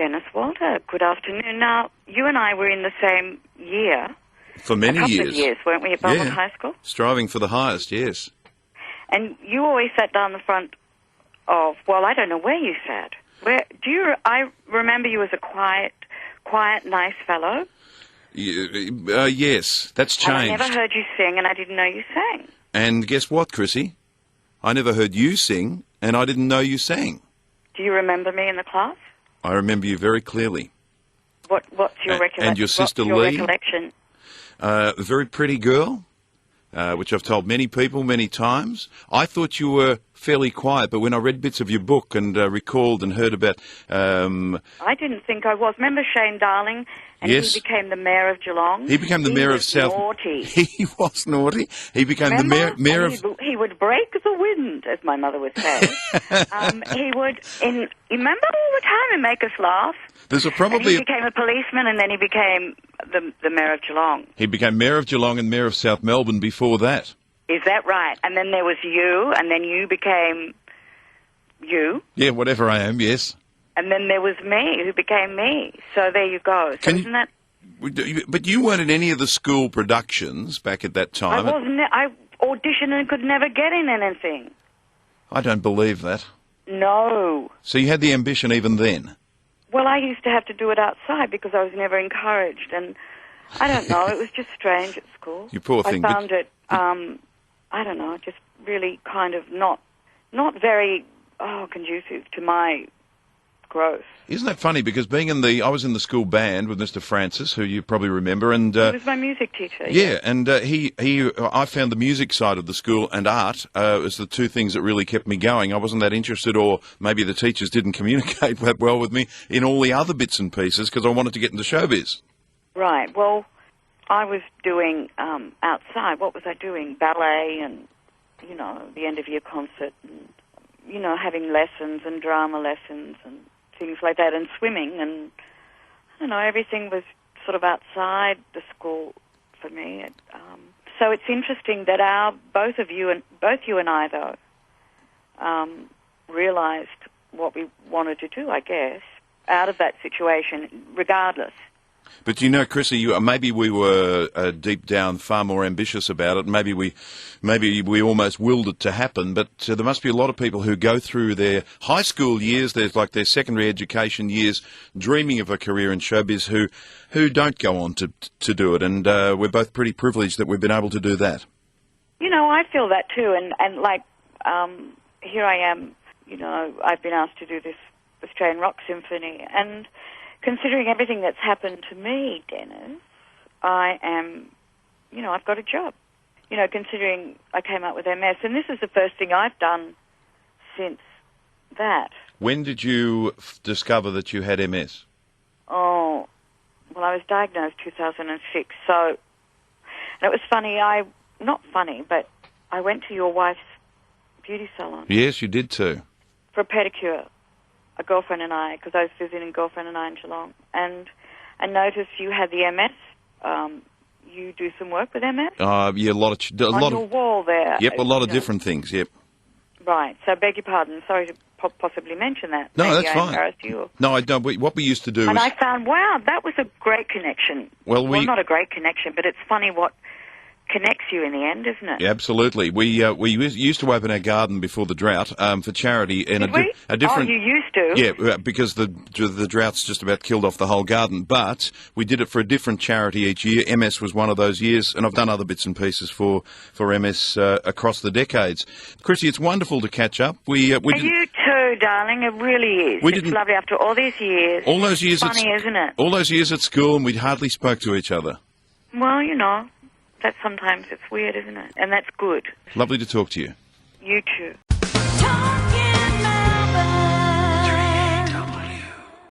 Denis Walter. Good afternoon. Now, you and I were in the same year. For many years. A couple of years, weren't we, at Belmont High School? Striving for the highest, yes. And you always sat down the front of, well, I don't know where you sat. I remember you as a quiet, nice fellow. Yes, that's changed. And I never heard you sing, and I didn't know you sang. And guess what, Chrissy? I never heard you sing, and I didn't know you sang. Do you remember me in the class? I remember you very clearly. What's your recollection? And your sister Lee? Recollection? A very pretty girl, which I've told many people many times. I thought you were fairly quiet, but when I read bits of your book and recalled and heard about... I didn't think I was. Remember Shane Darling? And yes. He became the mayor of Geelong. He became the mayor of South... Naughty. He was naughty. He became the mayor of... He would break the wind, as my mother would say. He would... remember all the time and make us laugh? There's probably... And he became a policeman, and then he became the mayor of Geelong. He became mayor of Geelong and mayor of South Melbourne before that. Is that right? And then there was you, and then you became you. Yeah, whatever I am, yes. And then there was me, who became me. So there you go. So isn't that... But you weren't in any of the school productions back at that time. I wasn't. I auditioned and could never get in anything. I don't believe that. No. So you had the ambition even then? Well, I used to have to do it outside because I was never encouraged. And I don't know, it was just strange at school. You poor thing. I found it, I don't know, just really kind of not very conducive to my growth. Isn't that funny? Because I was in the school band with Mr. Francis, who you probably remember, and he was my music teacher. Yeah, and I found the music side of the school and art as the two things that really kept me going. I wasn't that interested, or maybe the teachers didn't communicate that well with me in all the other bits and pieces because I wanted to get into showbiz. Right. Well, I was doing outside. What was I doing? Ballet and the end of year concert, and having lessons and drama lessons and things like that, and swimming, and I don't know, everything was sort of outside the school for me. So it's interesting that both you and I, though, realised what we wanted to do, I guess, out of that situation, regardless. But Chrissy, maybe we were deep down far more ambitious about it. Maybe we almost willed it to happen. But there must be a lot of people who go through their high school years, their secondary education years, dreaming of a career in showbiz, who don't go on to do it. And we're both pretty privileged that we've been able to do that. I feel that too. And here I am. I've been asked to do this Australian Rock Symphony, and considering everything that's happened to me, Dennis, I am, I've got a job. Considering I came out with MS, and this is the first thing I've done since that. When did you discover that you had MS? Oh, well, I was diagnosed 2006, and it was funny, not funny, but I went to your wife's beauty salon. Yes, you did too. For a pedicure. A girlfriend and I, because I was visiting girlfriend and I in Geelong, and I noticed you had the MS. You do some work with MS? Yeah, a lot on your wall there. Yep, a lot of different things. Yep. Right. So, beg your pardon. Sorry to possibly mention that. No, Maybe that's I fine. Embarrassed you. No, I don't. What we used to do, and I found, wow, that was a great connection. Well, not a great connection, but it's funny what connects you in the end, isn't it? Yeah, absolutely. We used to open our garden before the drought for charity. And Did we? A different. Oh, you used to? Yeah, because the drought's just about killed off the whole garden. But we did it for a different charity each year. MS was one of those years, and I've done other bits and pieces for MS across the decades. Chrissy, it's wonderful to catch up. You too, darling. It really is. It's lovely after all these years. All those years. It's funny, isn't it? All those years at school, and we hardly spoke to each other. Well, that sometimes it's weird, isn't it? And that's good. Lovely to talk to you. You too.